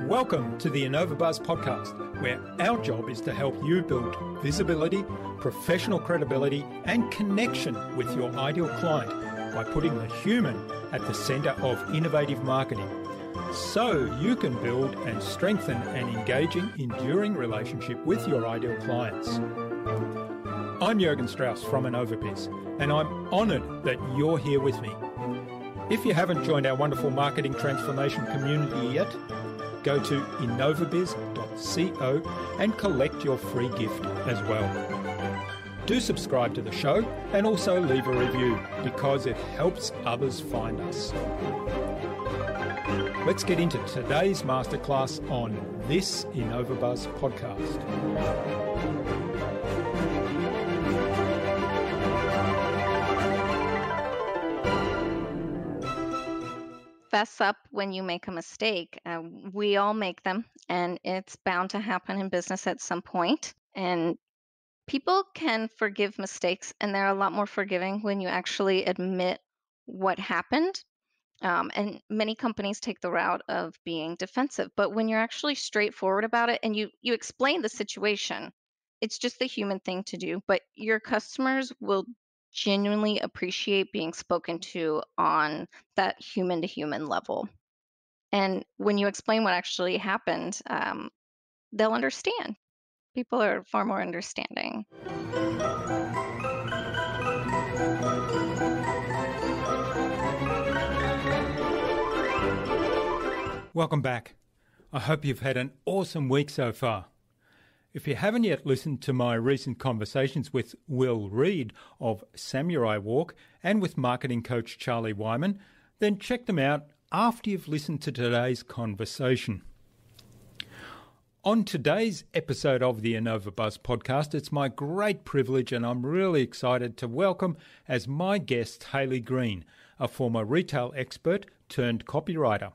Welcome to the InnovaBuz podcast, where our job is to help you build visibility, professional credibility, and connection with your ideal client by putting the human at the center of innovative marketing, so you can build and strengthen an engaging, enduring relationship with your ideal clients. I'm Jürgen Strauss from InnovaBuz, and I'm honored that you're here with me. If you haven't joined our wonderful marketing transformation community yet, go to innovabiz.co and collect your free gift as well. Do subscribe to the show and also leave a review because it helps others find us. Let's get into today's masterclass on this InnovaBuz podcast. Fess up when you make a mistake. We all make them, and it's bound to happen in business at some point. And people can forgive mistakes, and they're a lot more forgiving when you actually admit what happened. And many companies take the route of being defensive. But when you're actually straightforward about it and you explain the situation, it's just the human thing to do. But your customers will genuinely appreciate being spoken to on that human to human level. And when you explain what actually happened, they'll understand. People are far more understanding. Welcome back. I hope you've had an awesome week so far. If you haven't yet listened to my recent conversations with Will Reed of Samurai Walk and with marketing coach Charlie Wyman, then check them out after you've listened to today's conversation. On today's episode of the InnovaBuz podcast, it's my great privilege and I'm really excited to welcome as my guest Hayley Greene, a former retail expert turned copywriter.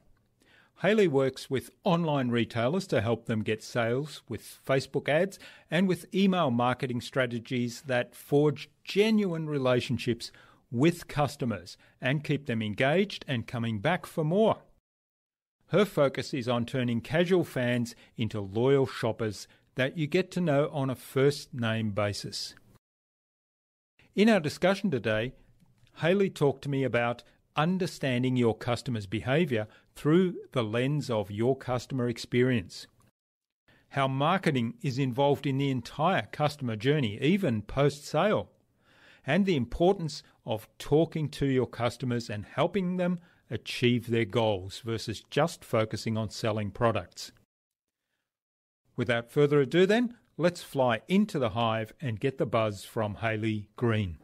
Hayley works with online retailers to help them get sales with Facebook ads and with email marketing strategies that forge genuine relationships with customers and keep them engaged and coming back for more. Her focus is on turning casual fans into loyal shoppers that you get to know on a first-name basis. In our discussion today, Hayley talked to me about understanding your customer's behaviour through the lens of your customer experience. How marketing is involved in the entire customer journey, even post-sale. And the importance of talking to your customers and helping them achieve their goals versus just focusing on selling products. Without further ado then, let's fly into the hive and get the buzz from Hayley Greene.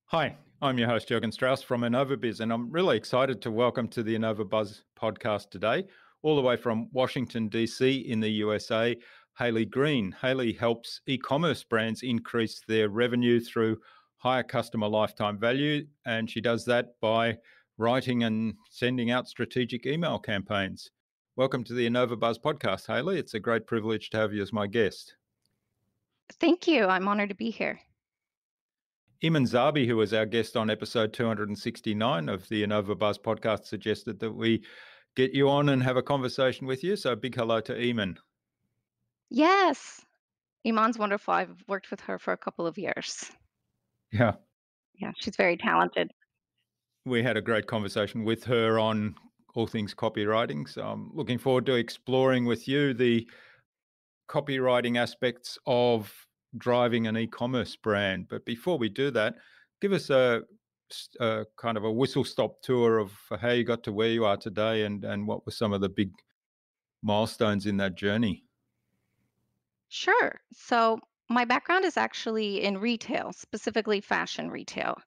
Hi, I'm your host Jürgen Strauss from InnovaBuz, and I'm really excited to welcome to the InnovaBuz podcast today, all the way from Washington, D.C. in the USA, Hayley Greene. Hayley helps e-commerce brands increase their revenue through higher customer lifetime value, and she does that by writing and sending out strategic email campaigns. Welcome to the InnovaBuz podcast, Hayley. It's a great privilege to have you as my guest. Thank you. I'm honored to be here. Iman Zabi, who was our guest on episode 269 of the InnovaBuz podcast, suggested that we get you on and have a conversation with you. So big hello to Iman. Yes. Iman's wonderful. I've worked with her for a couple of years. Yeah, she's very talented. we had a great conversation with her on all things copywriting. So I'm looking forward to exploring with you the copywriting aspects of driving an e-commerce brand. But before we do that, give us a kind of a whistle-stop tour of how you got to where you are today and what were some of the big milestones in that journey. Sure. So my background is actually in retail, specifically fashion retail.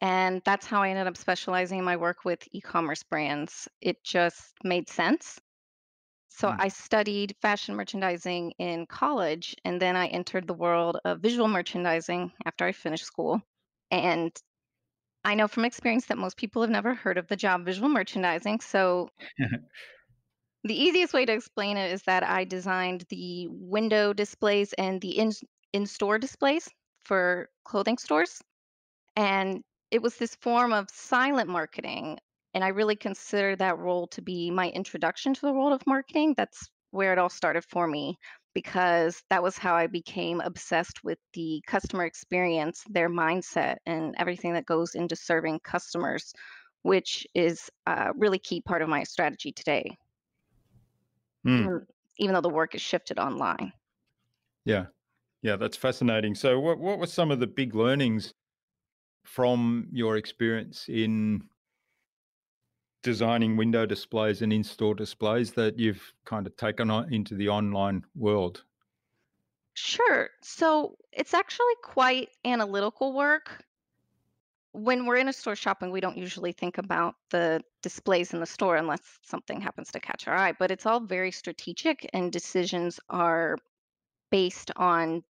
And that's how I ended up specializing in my work with e-commerce brands. It just made sense. So I studied fashion merchandising in college, and then I entered the world of visual merchandising after I finished school. And I know from experience that most people have never heard of the job visual merchandising. So The easiest way to explain it is that I designed the window displays and the in-store displays for clothing stores. And it was this form of silent marketing. And I really consider that role to be my introduction to the world of marketing. That's where it all started for me because that was how I became obsessed with the customer experience, their mindset, and everything that goes into serving customers, which is a really key part of my strategy today, Mm, even, even though the work is shifted online. yeah, yeah, that's fascinating. So, what were some of the big learnings from your experience in designing window displays and in-store displays that you've kind of taken on into the online world? Sure. So it's actually quite analytical work. When we're in a store shopping, we don't usually think about the displays in the store unless something happens to catch our eye, but it's all very strategic and decisions are based on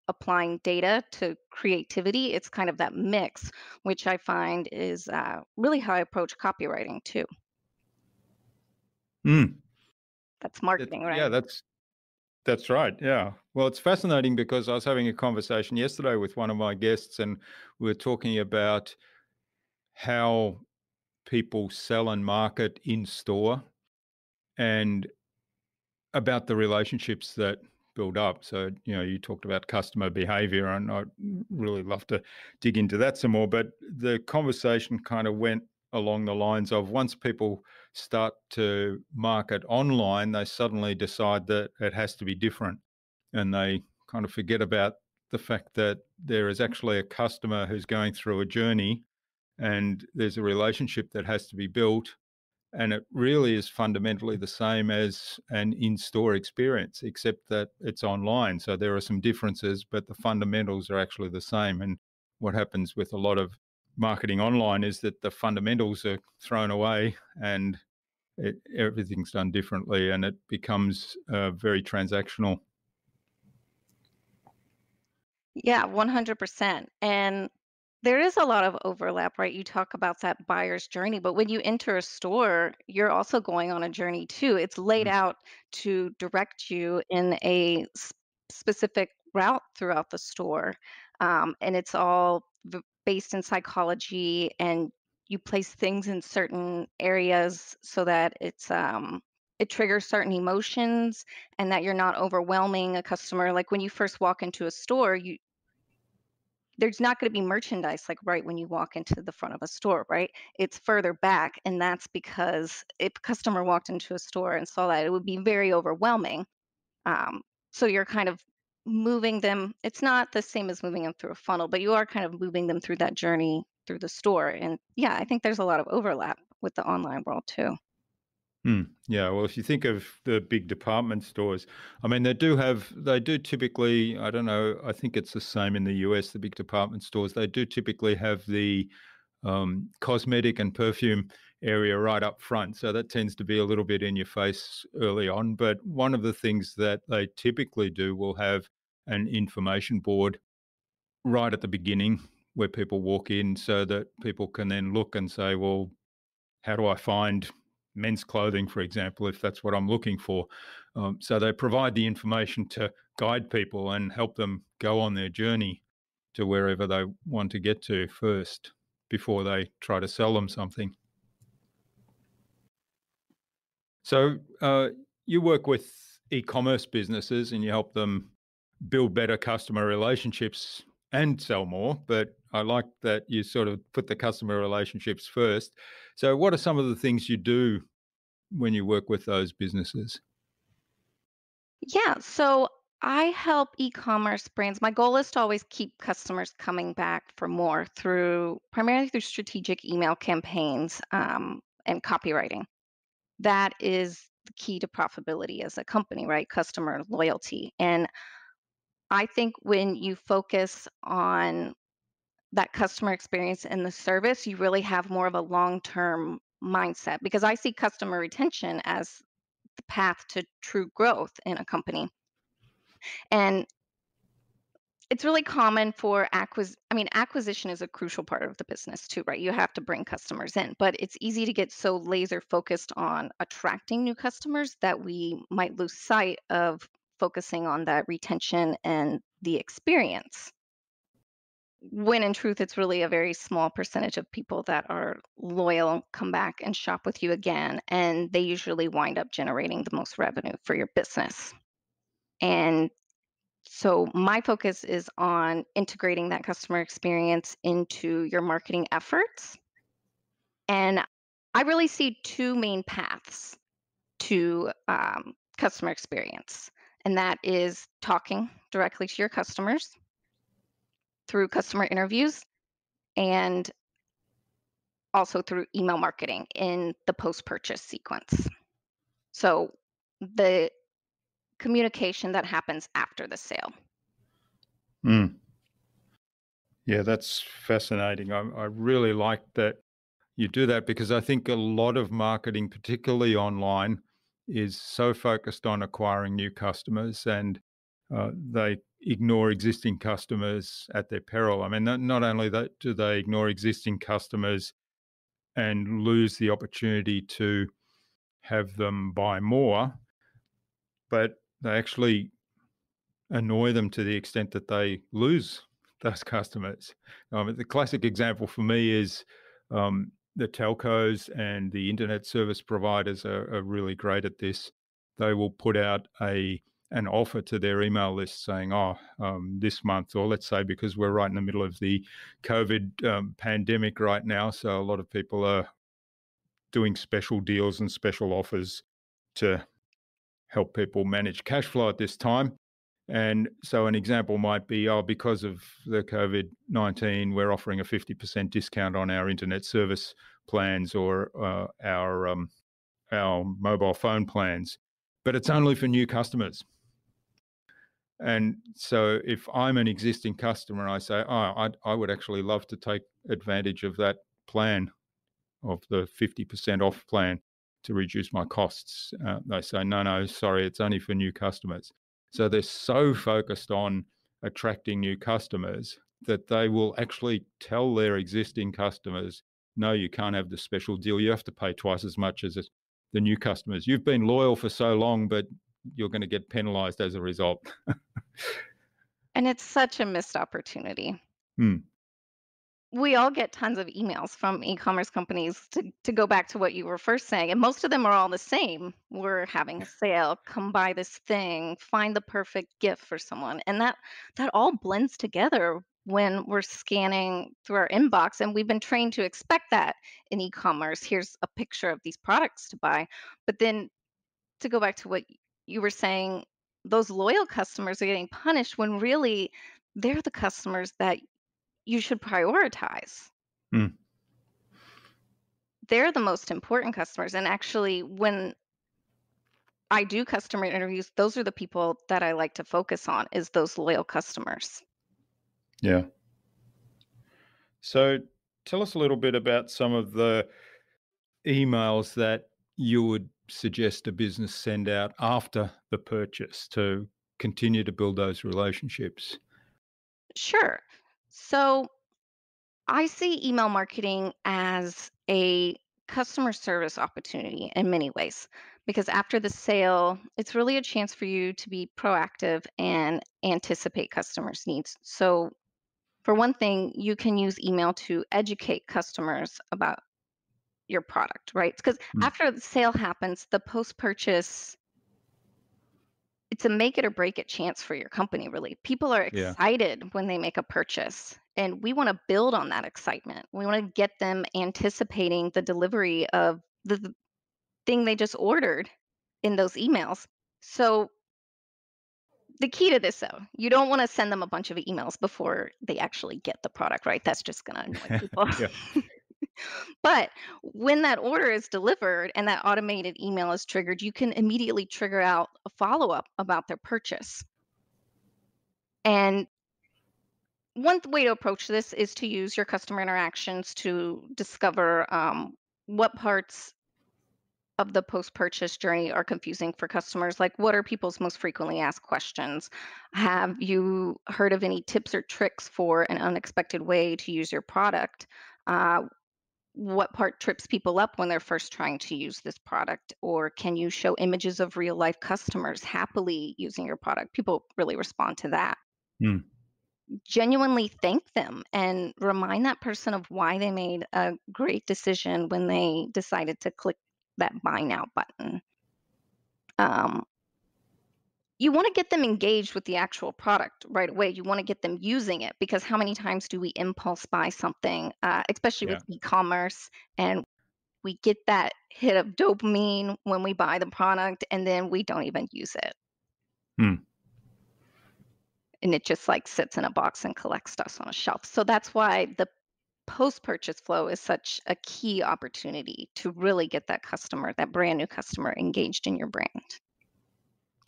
applying data to creativity. It's kind of that mix, which I find is really how I approach copywriting too. Mm. That's marketing, Yeah, right? that's right. Yeah. Well, it's fascinating because I was having a conversation yesterday with one of my guests, and we were talking about how people sell and market in store, and about the relationships that build up. So, you talked about customer behavior, and I'd really love to dig into that some more. But the conversation kind of went along the lines of once people start to market online, they suddenly decide that it has to be different. And they kind of forget about the fact that there is actually a customer who's going through a journey and there's a relationship that has to be built, and it really is fundamentally the same as an in-store experience, except that it's online. So there are some differences, but the fundamentals are actually the same. And what happens with a lot of marketing online is that the fundamentals are thrown away and everything's done differently, and it becomes very transactional. Yeah, 100%. And there is a lot of overlap, right? You talk about that buyer's journey, but when you enter a store, you're also going on a journey too. It's laid Mm. out to direct you in a specific route throughout the store. And it's all based in psychology, and you place things in certain areas so that it triggers certain emotions and that you're not overwhelming a customer. Like when you first walk into a store, there's not gonna be merchandise, like, right when you walk into the front of a store, right? It's further back, and that's because if a customer walked into a store and saw that, it would be very overwhelming. Um, so you're kind of moving them, it's not the same as moving them through a funnel, but you are kind of moving them through that journey through the store, and, yeah, I think there's a lot of overlap with the online world too. Yeah, well, if you think of the big department stores, I mean, they do typically, I don't know, I think it's the same in the US, the big department stores, they do typically have the cosmetic and perfume area right up front. So that tends to be a little bit in your face early on. But one of the things that they typically do will have an information board right at the beginning where people walk in so that people can then look and say, well, how do I find men's clothing, for example, if that's what I'm looking for? So they provide the information to guide people and help them go on their journey to wherever they want to get to first before they try to sell them something. So you work with e-commerce businesses and you help them build better customer relationships and sell more. But I like that you sort of put the customer relationships first. So what are some of the things you do when you work with those businesses? Yeah, so I help e-commerce brands. My goal is to always keep customers coming back for more through primarily through strategic email campaigns and copywriting. That is the key to profitability as a company, right? Customer loyalty. And I think when you focus on that customer experience and the service, you really have more of a long-term mindset because I see customer retention as the path to true growth in a company. And It's really common for acquisition is a crucial part of the business too, right? You have to bring customers in, but it's easy to get so laser focused on attracting new customers that we might lose sight of focusing on that retention and the experience. When in truth, it's really a very small percentage of people that are loyal, come back and shop with you again, and they usually wind up generating the most revenue for your business. And so my focus is on integrating that customer experience into your marketing efforts. And I really see two main paths to customer experience, and that is talking directly to your customers through customer interviews and also through email marketing in the post purchase sequence. So the communication that happens after the sale. Mm. Yeah, that's fascinating. I really like that you do that because I think a lot of marketing, particularly online, is so focused on acquiring new customers and they ignore existing customers at their peril. I mean, not only that do they ignore existing customers and lose the opportunity to have them buy more, but they actually annoy them to the extent that they lose those customers. The classic example for me is the telcos and the internet service providers are really great at this. They will put out an offer to their email list saying, "Oh, this month," or let's say because we're right in the middle of the COVID pandemic right now, so a lot of people are doing special deals and special offers to help people manage cash flow at this time. And so an example might be, oh, because of the COVID-19, we're offering a 50% discount on our internet service plans or our mobile phone plans, but it's only for new customers. And so if I'm an existing customer and I say, oh, I would actually love to take advantage of that plan, of the 50% off plan to reduce my costs. They say, no, sorry, it's only for new customers. So they're so focused on attracting new customers that they will actually tell their existing customers, no, you can't have the special deal. You have to pay twice as much as the new customers. You've been loyal for so long, but you're going to get penalized as a result. And it's such a missed opportunity. Hmm. We all get tons of emails from e-commerce companies to go back to what you were first saying, and most of them are all the same. We're having a sale, come buy this thing, find the perfect gift for someone. And that all blends together when we're scanning through our inbox, and we've been trained to expect that in e-commerce. Here's a picture of these products to buy. But then to go back to what you were saying, those loyal customers are getting punished when really they're the customers that you should prioritize. Hmm. They're the most important customers. And actually, when I do customer interviews, those are the people that I like to focus on is those loyal customers. Yeah. So tell us a little bit about some of the emails that you would suggest a business send out after the purchase to continue to build those relationships? Sure. So I see email marketing as a customer service opportunity in many ways because after the sale, it's really a chance for you to be proactive and anticipate customers' needs. So, for one thing, you can use email to educate customers about your product, right? Because Mm. after the sale happens, the post purchase, it's a make it or break it chance for your company, really. People are Yeah. excited when they make a purchase, and we want to build on that excitement. We want to get them anticipating the delivery of the thing they just ordered in those emails. So, the key to this, though, you don't want to send them a bunch of emails before they actually get the product, right? That's just going to annoy people. Yeah. But when that order is delivered and that automated email is triggered, you can immediately trigger out a follow up about their purchase. And one way to approach this is to use your customer interactions to discover what parts of the post-purchase journey are confusing for customers. Like, what are people's most frequently asked questions? Have you heard of any tips or tricks for an unexpected way to use your product? Uh, what part trips people up when they're first trying to use this product? Or can you show images of real life customers happily using your product? People really respond to that. Mm. Genuinely thank them and remind that person of why they made a great decision when they decided to click that buy now button. Um, you want to get them engaged with the actual product right away. You want to get them using it because how many times do we impulse buy something, especially Yeah. with e-commerce, and we get that hit of dopamine when we buy the product and then we don't even use it. Mm. And it just like sits in a box and collects dust on a shelf. So that's why the post-purchase flow is such a key opportunity to really get that customer, that brand new customer engaged in your brand.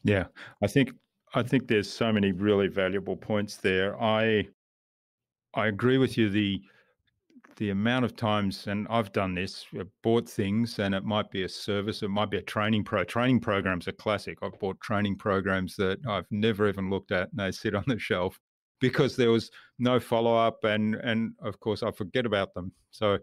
Yeah. I think I think there's so many really valuable points there. I agree with you. The amount of times, and I've done this, bought things, and it might be a service, it might be a training programs are classic. I've bought training programs that I've never even looked at, and they sit on the shelf because there was no follow up, and of course I forget about them. So,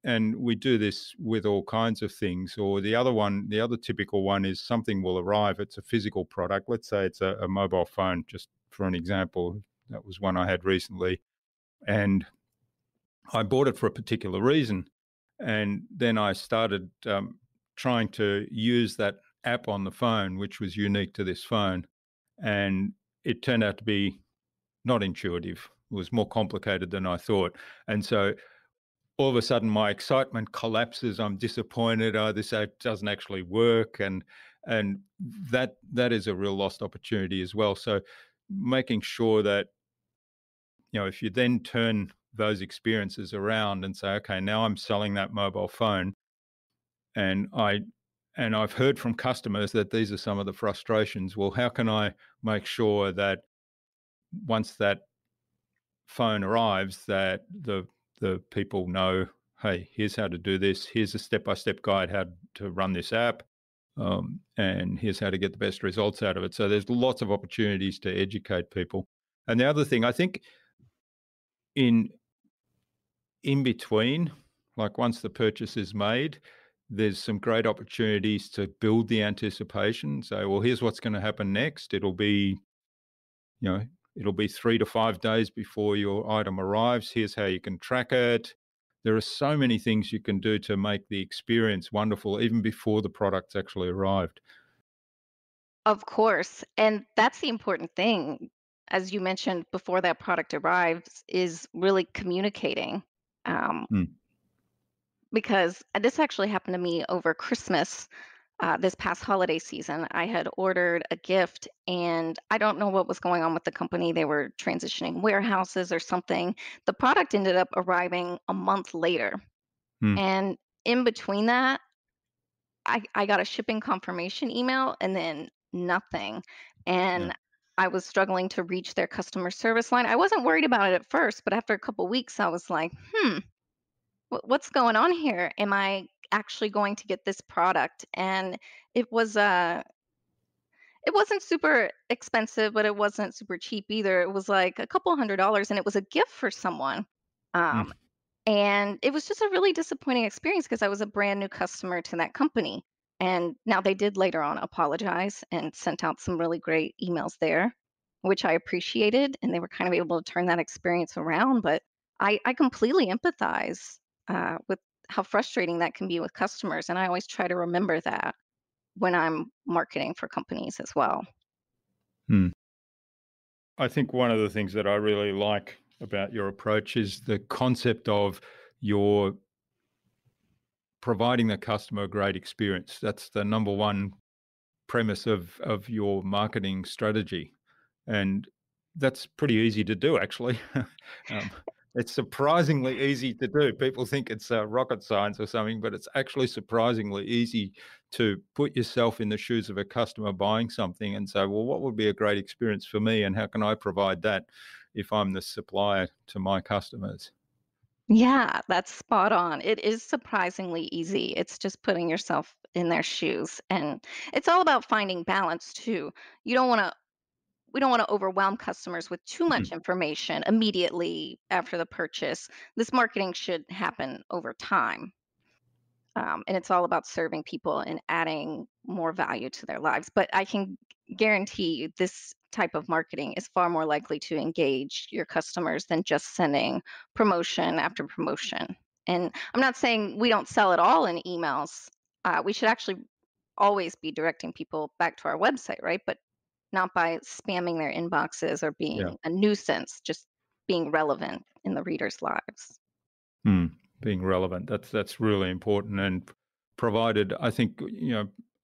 and we do this with all kinds of things. Or the other typical one is something will arrive. It's a physical product. Let's say it's a mobile phone, just for an example. That was one I had recently, and I bought it for a particular reason. And then I started trying to use that app on the phone, which was unique to this phone. And it turned out to be not intuitive. It was more complicated than I thought. And so all of a sudden my excitement collapses. I'm disappointed. Oh, this app doesn't actually work. And that is a real lost opportunity as well. So making sure that, if you then turn those experiences around and say, okay, now I'm selling that mobile phone, and I've heard from customers that these are some of the frustrations. Well, how can I make sure that once that phone arrives, that the people know, hey, here's how to do this. Here's a step-by-step guide how to run this app, and here's how to get the best results out of it. So there's lots of opportunities to educate people. And the other thing, I think, in in between, like once the purchase is made, there's some great opportunities to build the anticipation. So, well, here's what's going to happen next. You know, it'll be 3 to 5 days before your item arrives. Here's how you can track it. There are so many things you can do to make the experience wonderful, even before the product's actually arrived. Of course. And that's the important thing, as you mentioned before that product arrives, is really communicating. Um, Mm. because this actually happened to me over Christmas. This past holiday season, I had ordered a gift, and I don't know what was going on with the company. They were transitioning warehouses or something. The product ended up arriving a month later. Mm. And in between that, I got a shipping confirmation email and then nothing. Yeah. And I was struggling to reach their customer service line. I wasn't worried about it at first, but after a couple weeks, I was like, what's going on here? Am I actually going to get this product? And it was it wasn't super expensive, but it wasn't super cheap either. It was like a couple $100, and it was a gift for someone. Um, Mm. and it was just a really disappointing experience because I was a brand new customer to that company. And now they did later on apologize and sent out some really great emails there, which I appreciated. And they were kind of able to turn that experience around. But I completely empathize with how frustrating that can be with customers. And I always try to remember that when I'm marketing for companies as well. Mm. I think one of the things that I really like about your approach is the concept of your providing the customer a great experience. That's the number one premise of your marketing strategy, and that's pretty easy to do, actually. um, it's surprisingly easy to do. People think it's rocket science or something, but it's actually surprisingly easy to put yourself in the shoes of a customer buying something and say, well, what would be a great experience for me, and how can I provide that if I'm the supplier to my customers? Yeah, that's spot on. It is surprisingly easy. It's just putting yourself in their shoes. And it's all about finding balance too. You don't want to we don't want to overwhelm customers with too Hmm. much information immediately after the purchase. This marketing should happen over time. And it's all about serving people and adding more value to their lives. But I can guarantee you this type of marketing is far more likely to engage your customers than just sending promotion after promotion. And I'm not saying we don't sell at all in emails. We should actually always be directing people back to our website, right? But not by spamming their inboxes or Yeah. being a nuisance, just being relevant in the readers' lives. Hmm. Being relevant. That's really important. And provided, I think,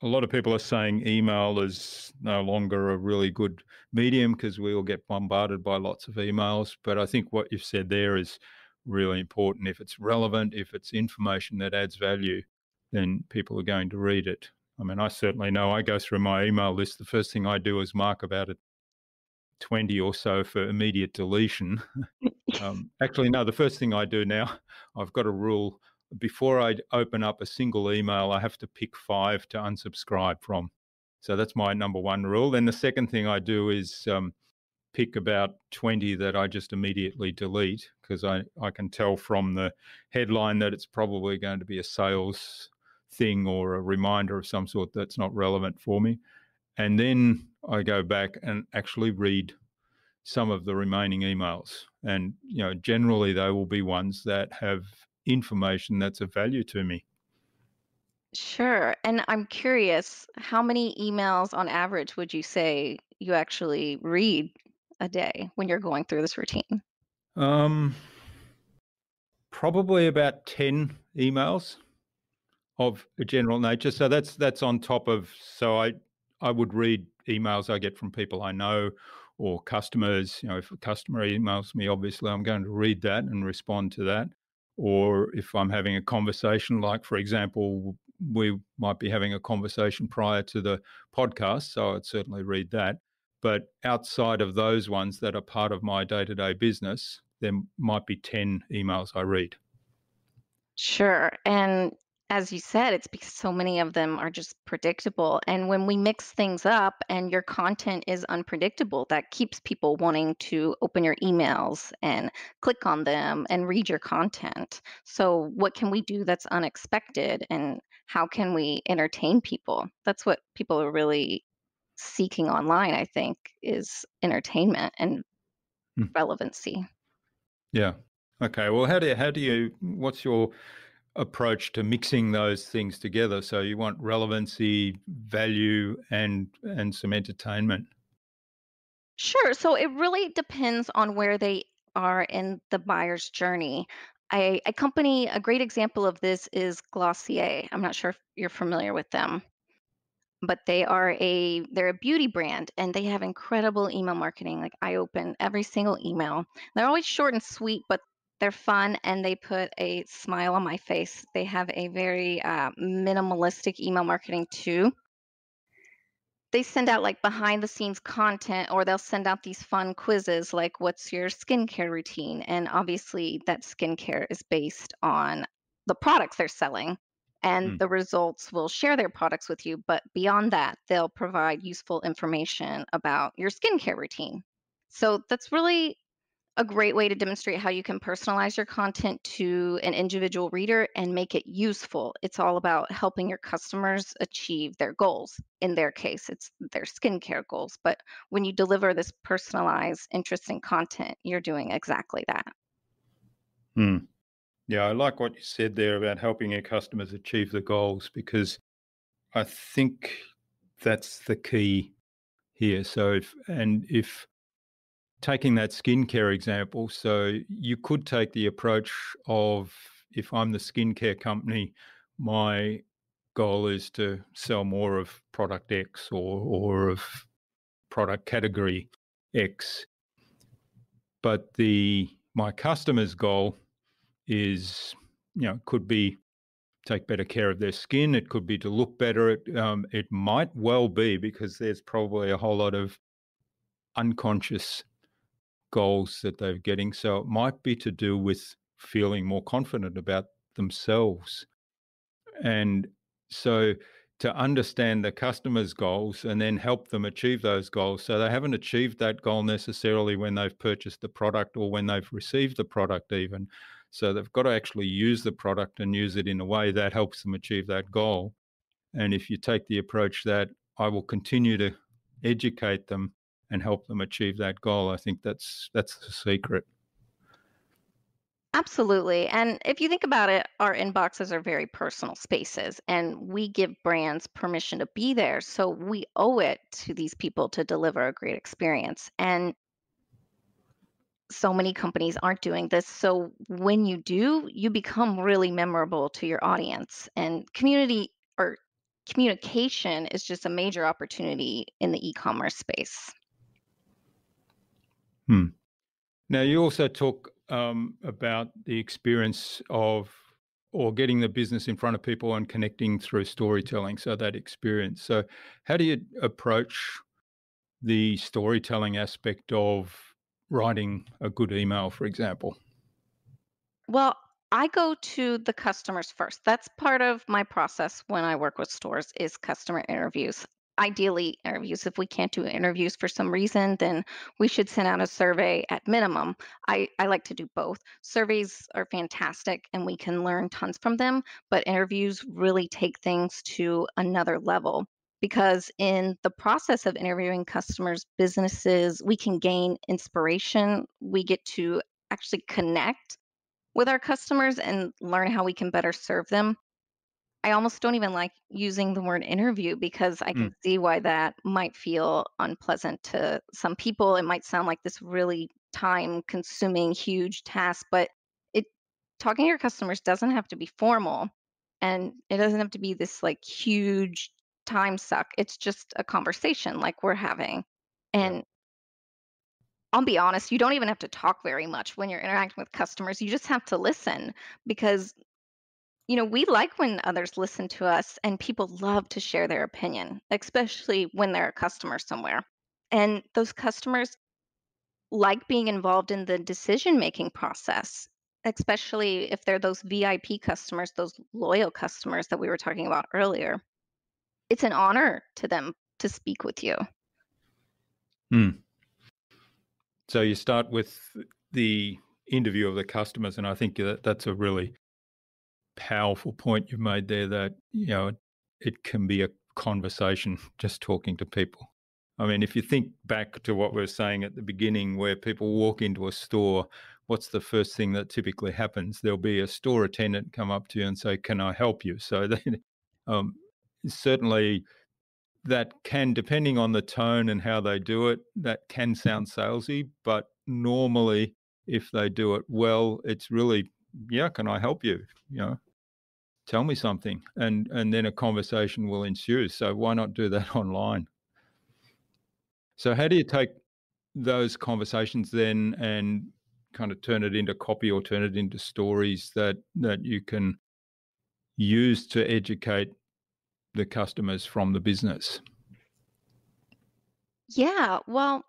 a lot of people are saying email is no longer a really good medium because we all get bombarded by lots of emails. But I think what you've said there is really important. If it's relevant, if it's information that adds value, then people are going to read it. I mean, I certainly know I go through my email list. The first thing I do is mark about it 20 or so for immediate deletion. Actually, no, the first thing I do now, I've got a rule. Before I open up a single email, I have to pick 5 to unsubscribe from. So that's my number one rule. Then the second thing I do is pick about 20 that I just immediately delete because I can tell from the headline that it's probably going to be a sales thing or a reminder of some sort that's not relevant for me. And then I go back and actually read some of the remaining emails. And, generally they will be ones that have information that's of value to me. Sure. And I'm curious, how many emails on average would you say you actually read a day when you're going through this routine? Um, Probably about 10 emails of a general nature. So that's on top of, so I would read emails I get from people I know or customers. If a customer emails me, obviously I'm going to read that and respond to that. Or if I'm having a conversation, like for example, we might be having a conversation prior to the podcast, so I'd certainly read that. But outside of those ones that are part of my day-to-day business, there might be 10 emails I read. Sure. And as you said, it's because so many of them are just predictable. And when we mix things up and your content is unpredictable, that keeps people wanting to open your emails and click on them and read your content. So, what can we do that's unexpected? And how can we entertain people? That's what people are really seeking online, I think, is entertainment and Mm. relevancy. Yeah. Okay. Well, how do you what's your approach to mixing those things together? So you want relevancy, value, and some entertainment. Sure. So it really depends on where they are in the buyer's journey. A great example of this is Glossier. I'm not sure if you're familiar with them, but they're a beauty brand and they have incredible email marketing. Like I open every single email. They're always short and sweet, but they're fun and they put a smile on my face. They have a very minimalistic email marketing too. They send out like behind the scenes content or they'll send out these fun quizzes like what's your skincare routine? And obviously that skincare is based on the products they're selling and Mm. the results will share their products with you, but beyond that, they'll provide useful information about your skincare routine. So that's really a great way to demonstrate how you can personalize your content to an individual reader and make it useful. It's all about helping your customers achieve their goals. In their case, it's their skincare goals. But when you deliver this personalized, interesting content, you're doing exactly that. Mm. Yeah, I like what you said there about helping your customers achieve the goals because I think that's the key here. So if taking that skincare example, so you could take the approach of if I'm the skincare company, my goal is to sell more of product X or of product category X. But the my customer's goal is, could be take better care of their skin. It could be to look better. It might well be because there's probably a whole lot of unconscious goals that they're getting. So it might be to do with feeling more confident about themselves. And so to understand the customer's goals and then help them achieve those goals. So they haven't achieved that goal necessarily when they've purchased the product or when they've received the product even. So they've got to actually use the product and use it in a way that helps them achieve that goal. And if you take the approach that I will continue to educate them and help them achieve that goal, I think that's the secret. Absolutely. And if you think about it, our inboxes are very personal spaces, and we give brands permission to be there. So we owe it to these people to deliver a great experience. And so many companies aren't doing this. So when you do, you become really memorable to your audience. And community or communication is just a major opportunity in the e-commerce space. Hmm. Now, you also talk about the experience of or getting the business in front of people and connecting through storytelling. So that experience. So how do you approach the storytelling aspect of writing a good email, for example? Well, I go to the customers first. That's part of my process when I work with stores is customer interviews. Ideally, interviews. If we can't do interviews for some reason, then we should send out a survey at minimum. I like to do both. Surveys are fantastic and we can learn tons from them, but interviews really take things to another level because in the process of interviewing customers, businesses, we can gain inspiration. We get to actually connect with our customers and learn how we can better serve them. I almost don't even like using the word interview because I Hmm. can see why that might feel unpleasant to some people. It might sound like this really time consuming huge task, but it talking to your customers doesn't have to be formal and it doesn't have to be this like huge time suck. It's just a conversation like we're having. Yeah. And I'll be honest, you don't even have to talk very much when you're interacting with customers. You just have to listen because, we like when others listen to us and people love to share their opinion, especially when they're a customer somewhere. And those customers like being involved in the decision-making process, especially if they're those VIP customers, those loyal customers that we were talking about earlier. It's an honor to them to speak with you. Hmm. So you start with the interview of the customers, and I think that's a really powerful point you've made there that, it can be a conversation just talking to people. I mean, if you think back to what we were saying at the beginning, where people walk into a store, what's the first thing that typically happens? There'll be a store attendant come up to you and say, "Can I help you?" So then, um, certainly that can, depending on the tone and how they do it, that can sound salesy, but normally, if they do it well, it's really, "Yeah, can I help you?" You know, "Tell me something," and then a conversation will ensue. So why not do that online? So how do you take those conversations then and kind of turn it into copy or turn it into stories that you can use to educate the customers from the business? Yeah, well,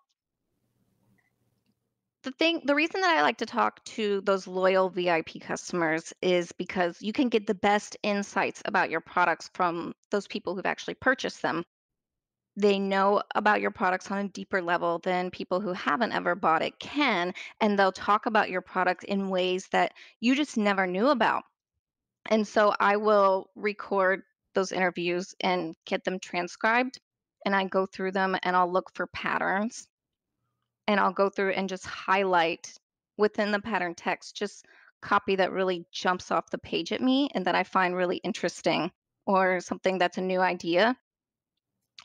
the reason that I like to talk to those loyal VIP customers is because you can get the best insights about your products from those people who've actually purchased them. They know about your products on a deeper level than people who haven't ever bought it can, and they'll talk about your product in ways that you just never knew about. And so I will record those interviews and get them transcribed, and I go through them and I'll look for patterns and I'll go through and just highlight within the pattern text, just copy that really jumps off the page at me and that I find really interesting or something that's a new idea.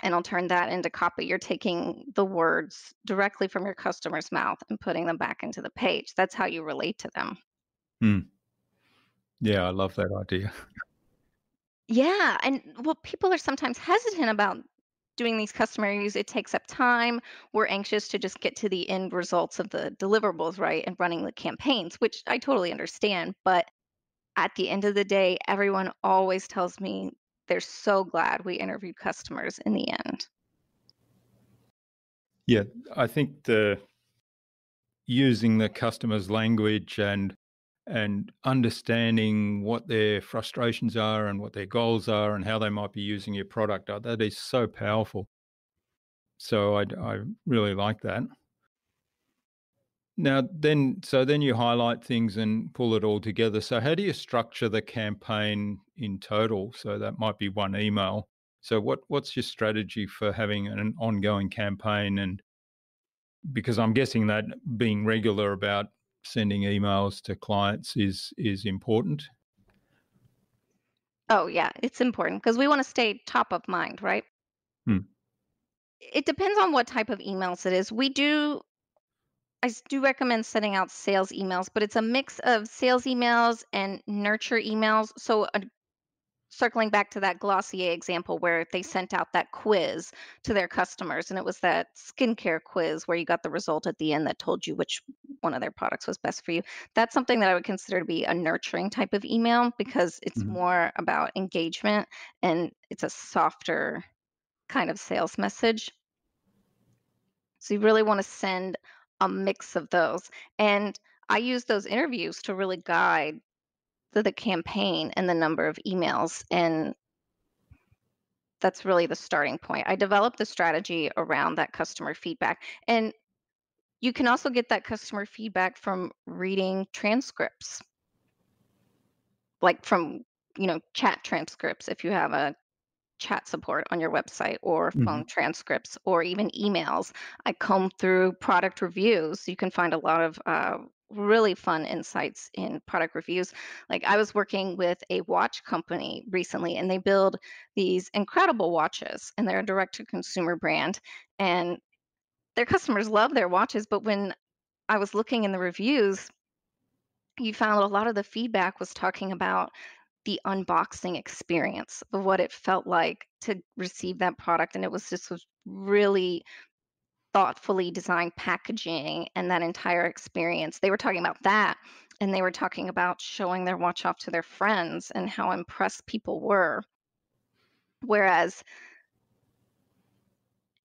And I'll turn that into copy. You're taking the words directly from your customer's mouth and putting them back into the page. That's how you relate to them. Hmm. Yeah, I love that idea. Yeah. And well, people are sometimes hesitant about doing these customer reviews. It takes up time. We're anxious to just get to the end results of the deliverables, right? And running the campaigns, which I totally understand. But at the end of the day, everyone always tells me they're so glad we interviewed customers in the end. Yeah, I think the using the customer's language and and understanding what their frustrations are and what their goals are and how they might be using your product. That is so powerful. So I really like that. Now, then you highlight things and pull it all together. So, how do you structure the campaign in total? So that might be one email. So, what's your strategy for having an ongoing campaign? And because I'm guessing that being regular about sending emails to clients is important. Oh, yeah, it's important because we want to stay top of mind, right? Hmm. It depends on what type of emails it is. I do recommend sending out sales emails, but it's a mix of sales emails and nurture emails. So, circling back to that Glossier example where they sent out that quiz to their customers, and it was that skincare quiz where you got the result at the end that told you which one of their products was best for you. That's something that I would consider to be a nurturing type of email because it's Mhm. more about engagement and it's a softer kind of sales message. So you really want to send a mix of those. And I use those interviews to really guide the campaign and the number of emails. And that's really the starting point. I developed the strategy around that customer feedback. And you can also get that customer feedback from reading transcripts, like from, chat transcripts if you have a chat support on your website or phone Mhm. transcripts or even emails. I comb through product reviews. You can find a lot of really fun insights in product reviews. Like I was working with a watch company recently and they build these incredible watches and they're a direct to consumer brand and their customers love their watches. But when I was looking in the reviews, you found a lot of the feedback was talking about the unboxing experience of what it felt like to receive that product, and it was really thoughtfully designed packaging and that entire experience. They were talking about that, and they were talking about showing their watch off to their friends and how impressed people were. Whereas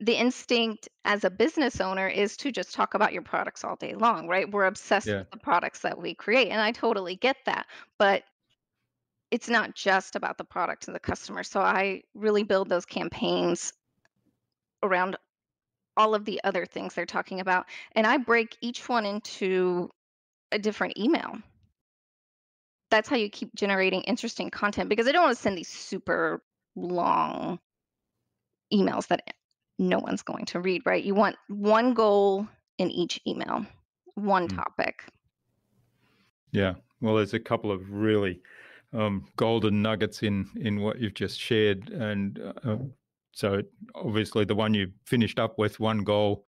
the instinct as a business owner is to just talk about your products all day long, right? We're obsessed Yeah. with the products that we create, and I totally get that. But it's not just about the product and the customer. So I really build those campaigns around all of the other things they're talking about. And I break each one into a different email. That's how you keep generating interesting content because I don't want to send these super long emails that no one's going to read, right? You want one goal in each email, one Mm. topic. Yeah. Well, there's a couple of really golden nuggets in what you've just shared, and so obviously the one you finished up with, one goal,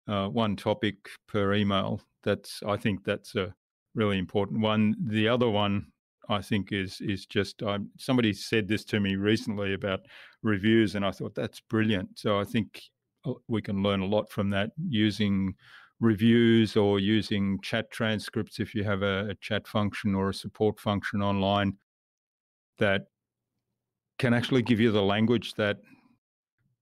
one topic per email. I think that's a really important one. The other one I think is just somebody said this to me recently about reviews, and I thought that's brilliant. So I think we can learn a lot from that using reviews or using chat transcripts if you have a chat function or a support function online that can actually give you the language that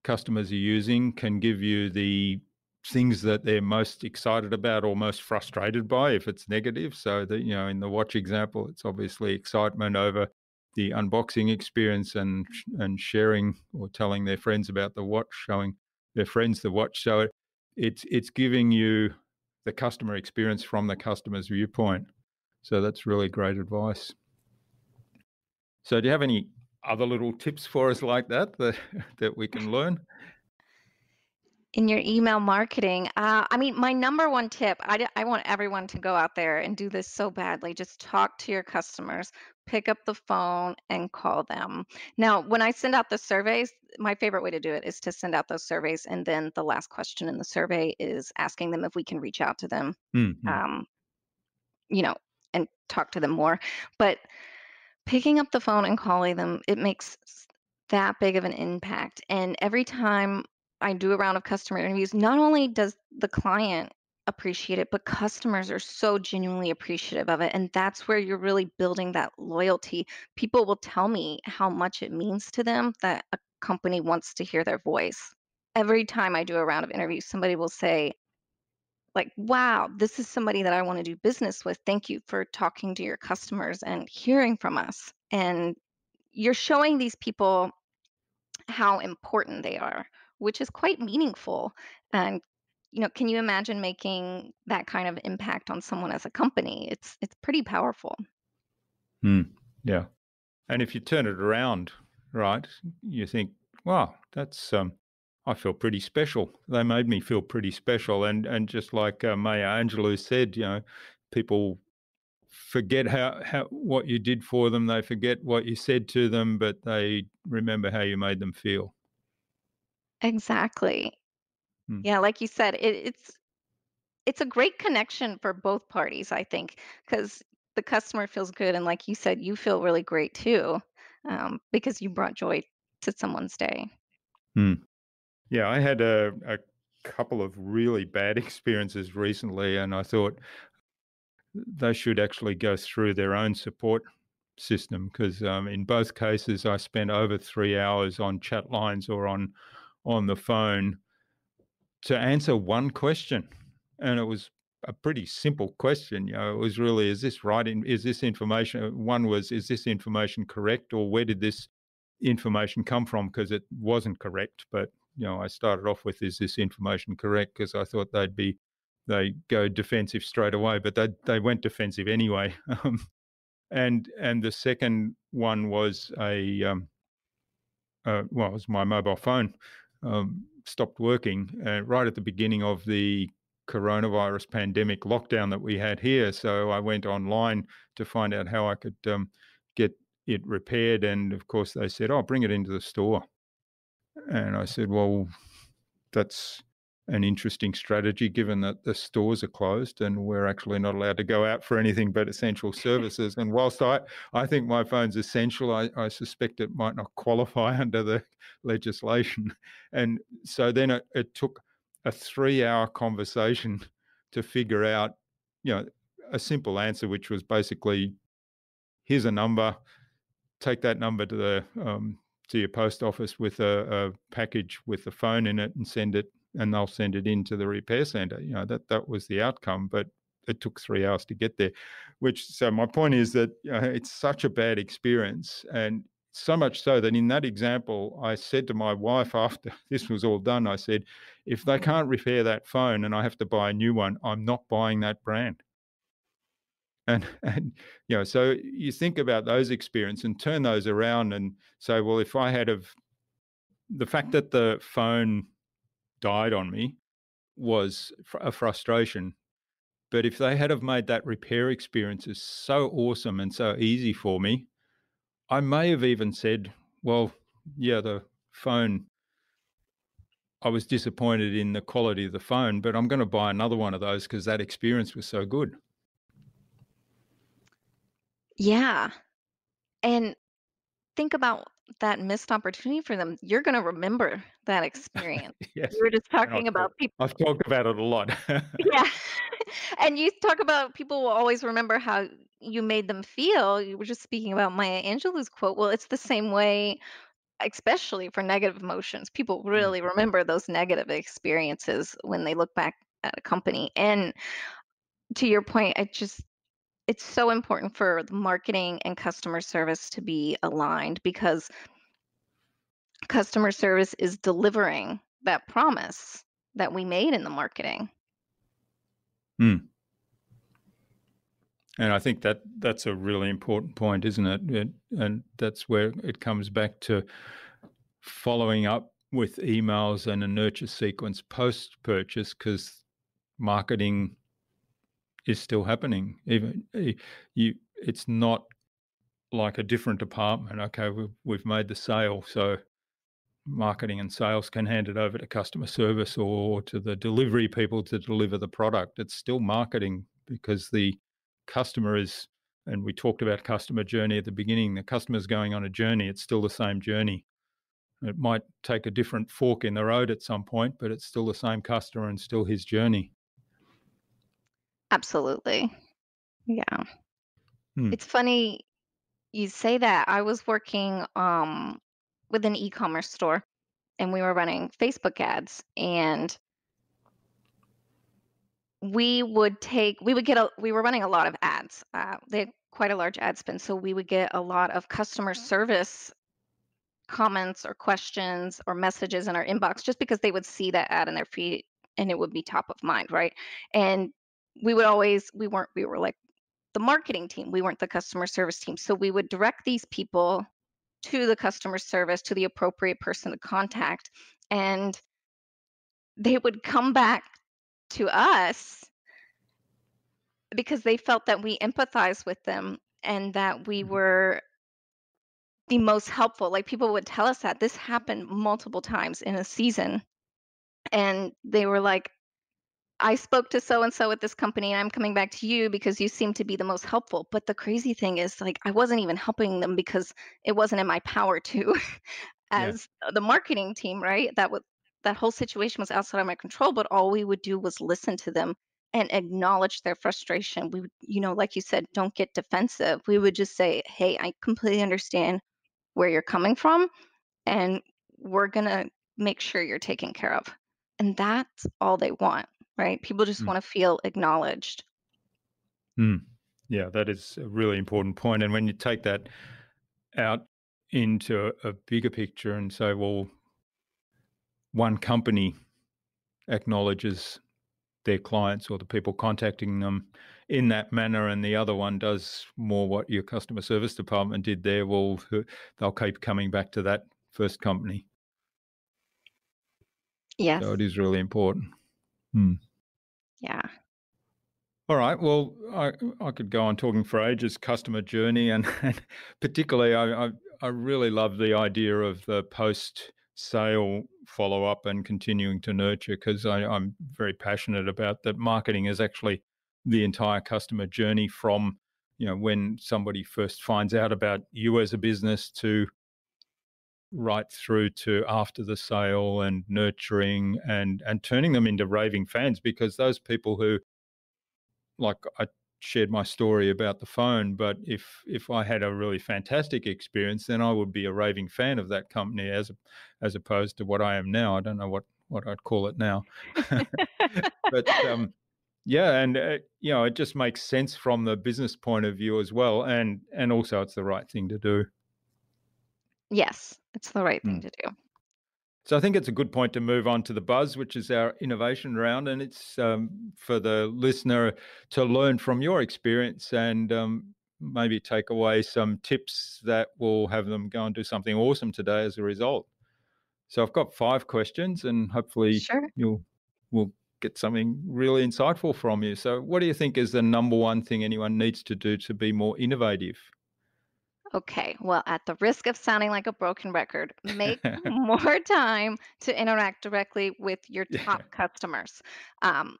customers are using, can give you the things that they're most excited about or most frustrated by if it's negative. So that, in the watch example, it's obviously excitement over the unboxing experience and sharing or telling their friends about the watch, showing their friends the watch. So it's giving you the customer experience from the customer's viewpoint. So that's really great advice. So do you have any other little tips for us like that that we can learn? In your email marketing, I mean, my number one tip, I want everyone to go out there and do this so badly. Just talk to your customers, pick up the phone and call them. Now, when I send out the surveys, my favorite way to do it is to send out those surveys. And then the last question in the survey is asking them if we can reach out to them, Mm-hmm. um, you know, and talk to them more. But picking up the phone and calling them, it makes that big of an impact, and every time I do a round of customer interviews, not only does the client appreciate it, but customers are so genuinely appreciative of it, and that's where you're really building that loyalty. People will tell me how much it means to them that a company wants to hear their voice. Every time I do a round of interviews, somebody will say, like, wow, this is somebody that I want to do business with. Thank you for talking to your customers and hearing from us. And you're showing these people how important they are, which is quite meaningful. And can you imagine making that kind of impact on someone as a company? It's pretty powerful. Hmm. Yeah. And if you turn it around, right, you think, wow, that's I feel pretty special. They made me feel pretty special, and just like Maya Angelou said, people forget how what you did for them. They forget what you said to them, but they remember how you made them feel. Exactly. Hmm. Yeah, like you said, it's a great connection for both parties, I think, because the customer feels good, and like you said, you feel really great too, because you brought joy to someone's day. Hmm. Yeah, I had a couple of really bad experiences recently, and I thought they should actually go through their own support system because in both cases I spent over 3 hours on chat lines or on the phone to answer one question, and it was a pretty simple question. It was really, is this right? Is this information? One was, is this information correct, or where did this information come from? Because it wasn't correct. But I started off with, is this information correct? Because I thought they go defensive straight away, but they went defensive anyway. And the second one was it was my mobile phone stopped working right at the beginning of the coronavirus pandemic lockdown that we had here. So I went online to find out how I could get it repaired, and of course they said, "Oh, bring it into the store." And I said, "Well, that's an interesting strategy given that the stores are closed and we're actually not allowed to go out for anything but essential services." And whilst I think my phone's essential, I suspect it might not qualify under the legislation. And so then it took a 3 hour conversation to figure out, you know, a simple answer, which was basically, here's a number, take that number to your post office with a package with the phone in it and send it, and they'll send it into the repair center. That was the outcome, but it took 3 hours to get there. So my point is that it's such a bad experience, and so much so that in that example, I said to my wife after this was all done, I said, if they can't repair that phone and I have to buy a new one, I'm not buying that brand. And so you think about those experiences and turn those around and say, well, if I had of the fact that the phone died on me was a frustration, but if they had have made that repair experiences so awesome and so easy for me, I may have even said, well, yeah, the phone, I was disappointed in the quality of the phone, but I'm going to buy another one of those because that experience was so good. Yeah, and think about that missed opportunity for them. You're going to remember that experience. You Yes. were just And talking about people. I've talked about it a lot. Yeah. And you talk about people will always remember how you made them feel. You were just speaking about Maya Angelou's quote. Well, it's the same way, especially for negative emotions. People Mm. really remember those negative experiences when they look back at a company. And to your point, it's so important for the marketing and customer service to be aligned because customer service is delivering that promise that we made in the marketing. Mm. And I think that's a really important point, isn't it? And that's where it comes back to following up with emails and a nurture sequence post purchase, because marketing is still happening. It's not like a different department. Okay, we've made the sale, so marketing and sales can hand it over to customer service or to the delivery people to deliver the product. It's still marketing because the customer is, and we talked about customer journey at the beginning, the customer's going on a journey. It's still the same journey. It might take a different fork in the road at some point, but it's still the same customer and still his journey. Absolutely. Yeah. Hmm. It's funny you say that. I was working with an e-commerce store and we were running Facebook ads, and we were running a lot of ads. They had quite a large ad spend, so we would get a lot of customer service comments or questions or messages in our inbox just because they would see that ad in their feed and it would be top of mind, right? And we were like the marketing team, we weren't the customer service team. So we would direct these people to the customer service, to the appropriate person to contact, and they would come back to us because they felt that we empathized with them and that we Mhm. were the most helpful. Like people would tell us that this happened multiple times in a season. And they were like, I spoke to so and so at this company and I'm coming back to you because you seem to be the most helpful. But the crazy thing is, like, I wasn't even helping them because it wasn't in my power to, Yeah. as the marketing team, right? That whole situation was outside of my control. But all we would do was listen to them and acknowledge their frustration. We would, like you said, don't get defensive. We would just say, hey, I completely understand where you're coming from, and we're going to make sure you're taken care of. And that's all they want, right? People just Mm. want to feel acknowledged. Mm. Yeah, that is a really important point. And when you take that out into a bigger picture and say, well, one company acknowledges their clients or the people contacting them in that manner, and the other one does more what your customer service department did there, well, they'll keep coming back to that first company. So Yes. it is really important. Hmm. Yeah. All right. Well, I could go on talking for ages, customer journey, and particularly I really love the idea of the post sale follow up and continuing to nurture, because I'm very passionate about that. Marketing is actually the entire customer journey from when somebody first finds out about you as a business to right through to after the sale, and nurturing and turning them into raving fans, because those people who, like, I shared my story about the phone, but if I had a really fantastic experience, then I would be a raving fan of that company, as opposed to what I am now. I don't know what I'd call it now, but yeah, and it just makes sense from the business point of view as well, and also it's the right thing to do. Yes, it's the right thing Mm. to do. So I think it's a good point to move on to the buzz, which is our innovation round, and it's for the listener to learn from your experience and maybe take away some tips that will have them go and do something awesome today as a result. So I've got 5 questions, and hopefully Sure. we'll get something really insightful from you. So, what do you think is the number one thing anyone needs to do to be more innovative? Okay, well, at the risk of sounding like a broken record, make more time to interact directly with your Yeah. top customers. Um,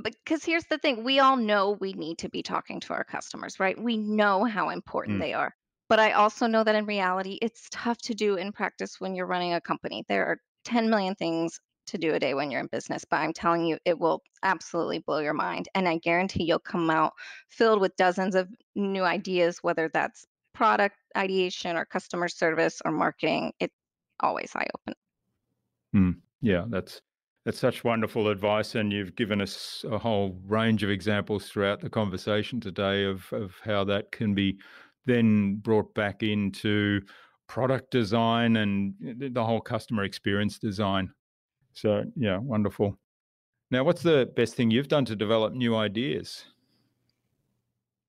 because here's the thing, we all know we need to be talking to our customers, right? We know how important Mm, they are. But I also know that in reality, it's tough to do in practice when you're running a company. There are 10 million things to do a day when you're in business, but I'm telling you, it will absolutely blow your mind. And I guarantee you'll come out filled with dozens of new ideas, whether that's product ideation or customer service or marketing. It's always eye opening. yeah, that's such wonderful advice, and you've given us a whole range of examples throughout the conversation today of how that can be then brought back into product design and the whole customer experience design. So yeah, wonderful. Now, what's the best thing you've done to develop new ideas?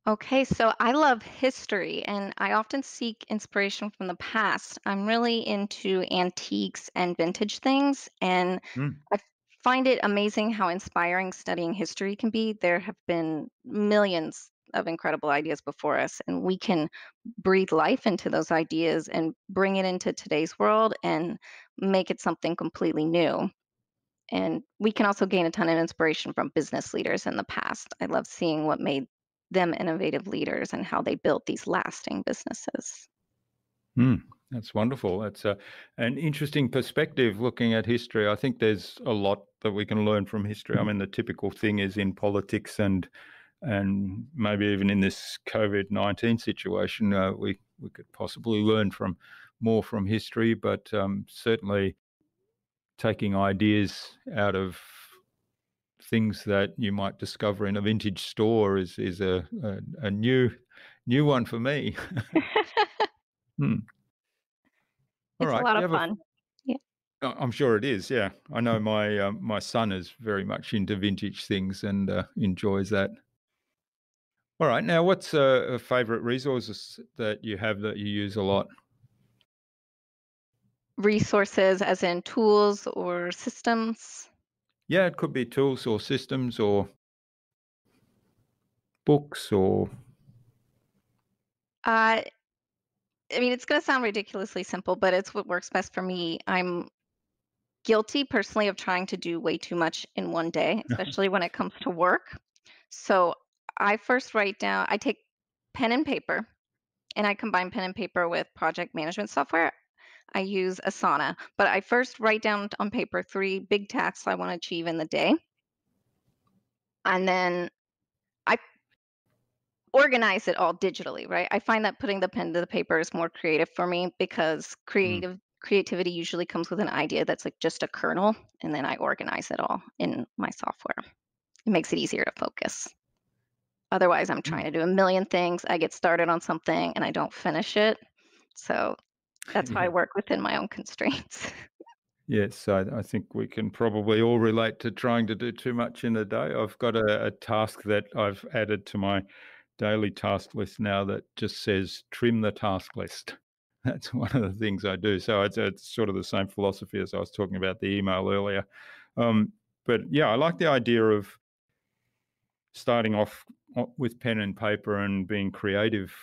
Okay, so I love history and I often seek inspiration from the past. I'm really into antiques and vintage things, and Mm, I find it amazing how inspiring studying history can be. There have been millions of incredible ideas before us, and we can breathe life into those ideas and bring it into today's world and make it something completely new. And we can also gain a ton of inspiration from business leaders in the past. I love seeing what made them innovative leaders and how they built these lasting businesses. that's wonderful. That's an interesting perspective looking at history. I think there's a lot that we can learn from history. I mean, the typical thing is in politics and maybe even in this COVID-19 situation, we could possibly learn from more from history, but certainly taking ideas out of things that you might discover in a vintage store is a new one for me. Hmm. All It's a right. lot Do you of have a fun. Yeah. I'm sure it is. Yeah, I know my son is very much into vintage things and enjoys that. All right. Now, what's a favorite resources that you have that you use a lot? Resources as in tools or systems. Yeah, it could be tools or systems or books or Uh, I mean, it's going to sound ridiculously simple, but it's what works best for me. I'm guilty personally of trying to do way too much in one day, especially when it comes to work. So I first write down, I take pen and paper and I combine pen and paper with project management software. I use Asana, but I first write down on paper 3 big tasks I want to achieve in the day. And then I organize it all digitally, right? I find that putting the pen to the paper is more creative for me because Mm. creativity usually comes with an idea that's like just a kernel, and then I organize it all in my software. It makes it easier to focus. Otherwise, I'm Mm. trying to do a million things. I get started on something and I don't finish it. So that's how I Yeah. work within my own constraints. Yes, I think we can probably all relate to trying to do too much in a day. I've got a task that I've added to my daily task list now that just says trim the task list. That's one of the things I do. So it's sort of the same philosophy as I was talking about the email earlier. But yeah, I like the idea of starting off with pen and paper and being creative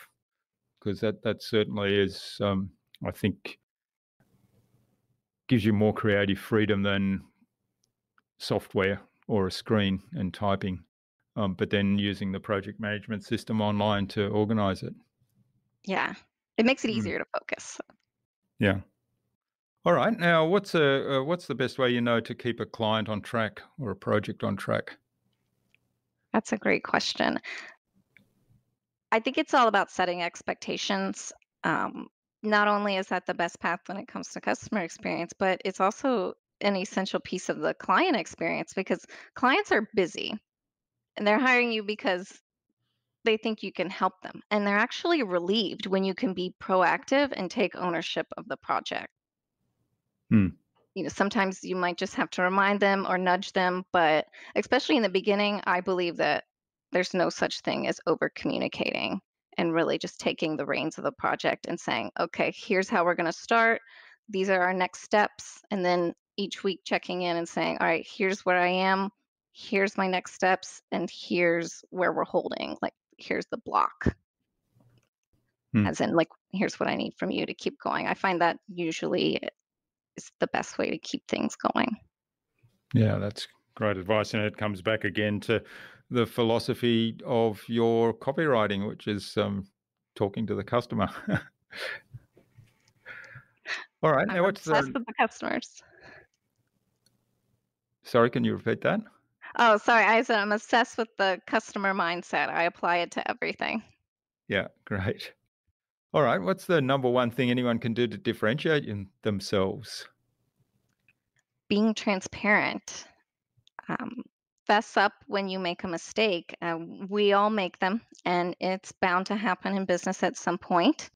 because that certainly is, I think, gives you more creative freedom than software or a screen and typing, but then using the project management system online to organize it. Yeah. It makes it Mm. easier to focus. Yeah. All right. Now, what's the best way to keep a client on track or a project on track? That's a great question. I think it's all about setting expectations. Um, Not only is that the best path when it comes to customer experience, but it's also an essential piece of the client experience because clients are busy and they're hiring you because they think you can help them. And they're actually relieved when you can be proactive and take ownership of the project. Hmm. Sometimes you might just have to remind them or nudge them, but especially in the beginning, I believe that there's no such thing as over communicating and really just taking the reins of the project and saying, okay, here's how we're going to start. These are our next steps. And then each week checking in and saying, all right, here's where I am. Here's my next steps. And here's where we're holding. Like, here's the block, Hmm. as in, like, here's what I need from you to keep going. I find that usually is the best way to keep things going. Yeah, that's great advice, and it comes back again to the philosophy of your copywriting, which is talking to the customer. All right. I'm Now, what's obsessed the? with the customers. Sorry, can you repeat that? Oh, sorry. I said I'm obsessed with the customer mindset. I apply it to everything. Yeah, great. All right. What's the number one thing anyone can do to differentiate themselves? Being transparent. Um, Fess up when you make a mistake. We all make them, and it's bound to happen in business at some point.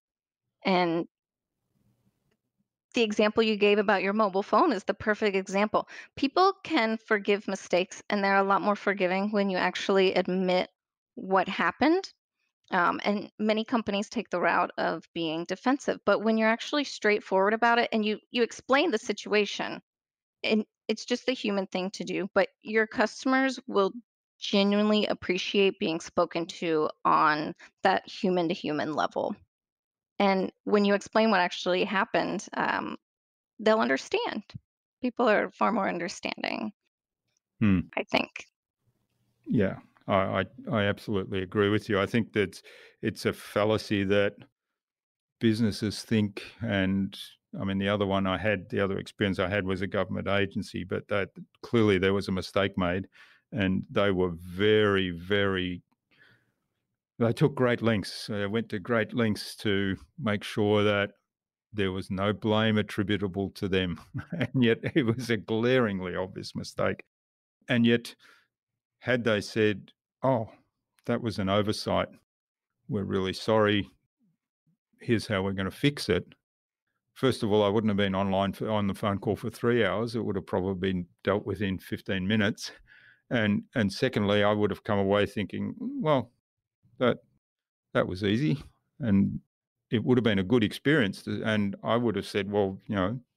And the example you gave about your mobile phone is the perfect example. People can forgive mistakes, and they're a lot more forgiving when you actually admit what happened. And many companies take the route of being defensive. But when you're actually straightforward about it and you explain the situation, and it's just the human thing to do, but your customers will genuinely appreciate being spoken to on that human to human level. And when you explain what actually happened, they'll understand. People are far more understanding, Hmm. I think. Yeah, I absolutely agree with you. I think that it's a fallacy that businesses think, and I mean, the other experience I had was a government agency, but that clearly there was a mistake made, and they were they took great lengths. They went to great lengths to make sure that there was no blame attributable to them, and yet it was a glaringly obvious mistake, and yet had they said, "Oh, that was an oversight. We're really sorry. Here's how we're going to fix it." First of all, I wouldn't have been on the phone call for 3 hours. It would have probably been dealt with in 15 minutes. And secondly, I would have come away thinking, well, that was easy, and it would have been a good experience. And I would have said, well,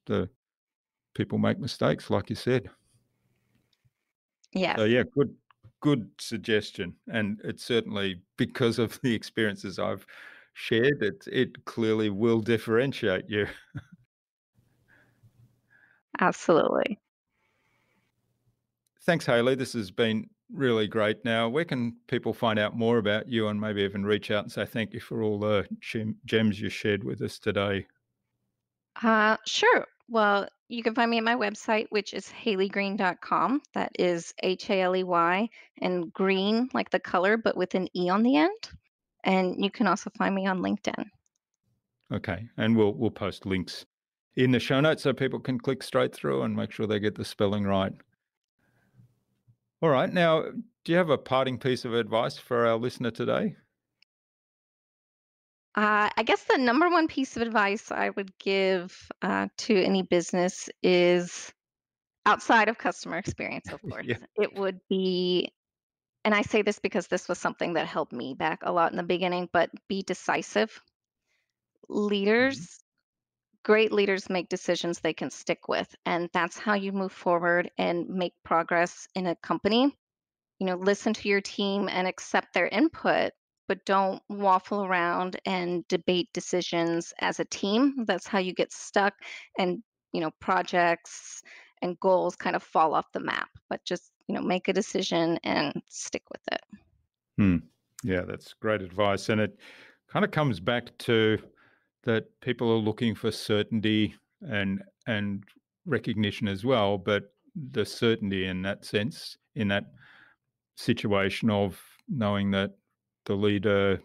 the people make mistakes, like you said. Yes, So yeah, good suggestion. And it's certainly because of the experiences I've shared, it clearly will differentiate you. absolutely. Thanks, Hayley. This has been really great. Now, where can people find out more about you and maybe even reach out and say thank you for all the gems you shared with us today? Sure. Well, you can find me at my website, which is HaleyGreene.com. That is Haley and green, like the color, but with an E on the end. And you can also find me on LinkedIn. Okay, and we'll post links in the show notes so people can click straight through and make sure they get the spelling right. All right. Now, do you have a parting piece of advice for our listener today? I guess the number one piece of advice I would give to any business is outside of customer experience, of course. Yeah. It would be, and I say this because this was something that helped me back a lot in the beginning, but be decisive. Mhm. Leaders, great leaders make decisions they can stick with, and that's how you move forward and make progress in a company. Listen to your team and accept their input, but don't waffle around and debate decisions as a team. That's how you get stuck and, projects and goals kind of fall off the map. But just, make a decision and stick with it. Hmm. Yeah, that's great advice. And it kind of comes back to that people are looking for certainty and recognition as well, but the certainty in that sense, in that situation of knowing that the leader,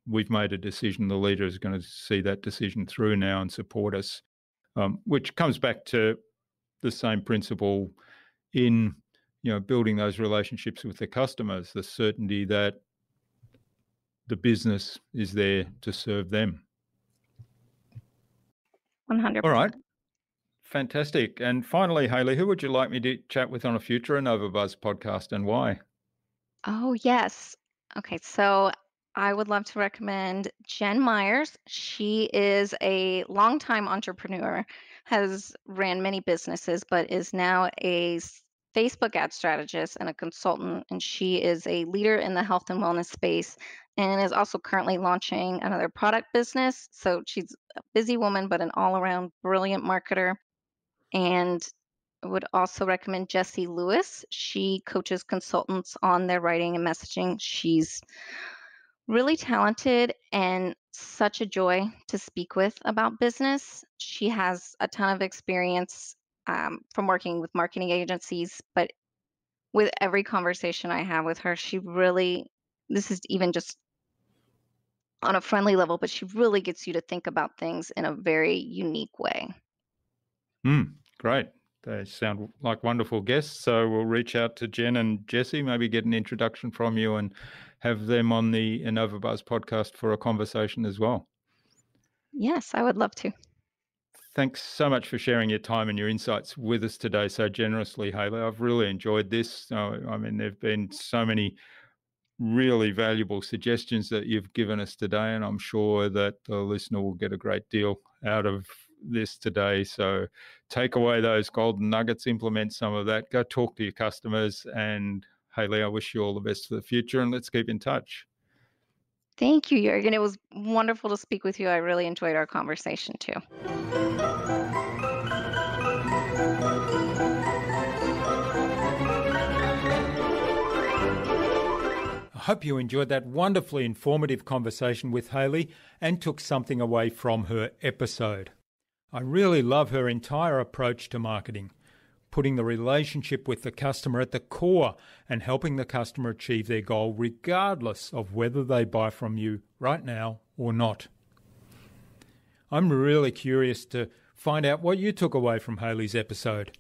we've made a decision, the leader is going to see that decision through now and support us, which comes back to the same principle in building those relationships with the customers, the certainty that the business is there to serve them. All right, 100%. fantastic. And finally, Hayley, who would you like me to chat with on a future InnovaBuz podcast and why? Oh, yes. Okay, so I would love to recommend Jen Myers. She is a longtime entrepreneur, has ran many businesses, but is now a Facebook ad strategist and a consultant. And she is a leader in the health and wellness space and is also currently launching another product business. So she's a busy woman, but an all around brilliant marketer. And I would also recommend Jessie Lewis. She coaches consultants on their writing and messaging. She's really talented and such a joy to speak with about business. She has a ton of experience from working with marketing agencies, but with every conversation I have with her, this is even just on a friendly level, but she really gets you to think about things in a very unique way. Great. They sound like wonderful guests. So we'll reach out to Jen and Jesse, maybe get an introduction from you and have them on the InnovaBuzz podcast for a conversation as well. Yes, I would love to. Thanks so much for sharing your time and your insights with us today so generously, Hayley. I've really enjoyed this. I mean, there have been so many really valuable suggestions that you've given us today, and I'm sure that the listener will get a great deal out of this today. So take away those golden nuggets, implement some of that, go talk to your customers, and Hayley, I wish you all the best for the future, and let's keep in touch. Thank you, Jurgen. It was wonderful to speak with you. I really enjoyed our conversation too. I hope you enjoyed that wonderfully informative conversation with Hayley and took something away from her episode. I really love her entire approach to marketing, putting the relationship with the customer at the core and helping the customer achieve their goal regardless of whether they buy from you right now or not. I'm really curious to find out what you took away from Hayley's episode.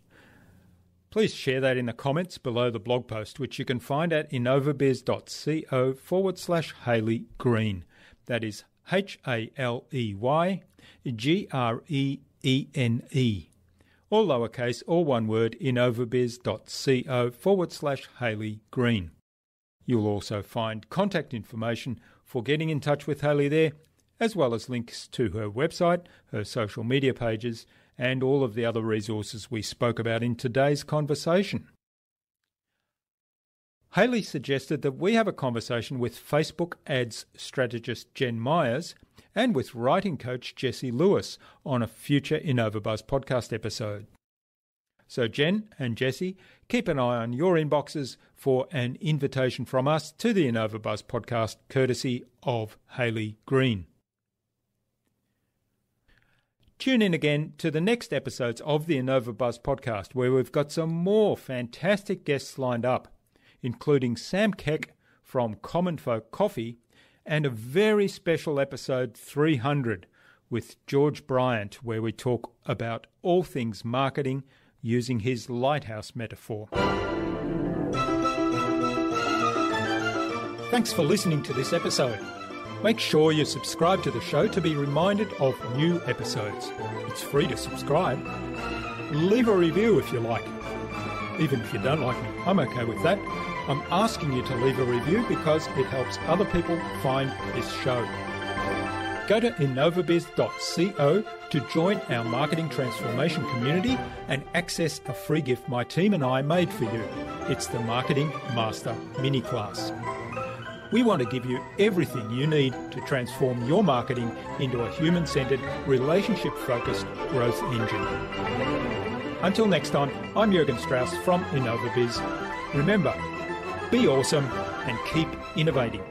please share that in the comments below the blog post, which you can find at innovabiz.co/Hayley Greene. That is HALEYGREENE. All lowercase, all one word, innovabiz.co/Hayley Greene. You'll also find contact information for getting in touch with Hayley there, as well as links to her website, her social media pages, and all of the other resources we spoke about in today's conversation. Hayley suggested that we have a conversation with Facebook ads strategist Jen Myers and with writing coach Jessie Lewis on a future InnovaBuz podcast episode. So Jen and Jessie, keep an eye on your inboxes for an invitation from us to the InnovaBuz podcast, courtesy of Hayley Greene. Tune in again to the next episodes of the InnovaBuz podcast, where we've got some more fantastic guests lined up, including Sam Keck from Common Folk Coffee and a very special episode 300 with George Bryant, where we talk about all things marketing using his lighthouse metaphor. Thanks for listening to this episode. Make sure you subscribe to the show to be reminded of new episodes. It's free to subscribe. Leave a review if you like. Even if you don't like me, I'm okay with that. I'm asking you to leave a review because it helps other people find this show. Go to innovabiz.co to join our marketing transformation community and access a free gift my team and I made for you. It's the Marketing Master Mini Class. We want to give you everything you need to transform your marketing into a human-centered, relationship-focused growth engine. Until next time, I'm Jürgen Strauss from InnovaBiz. Remember, be awesome and keep innovating.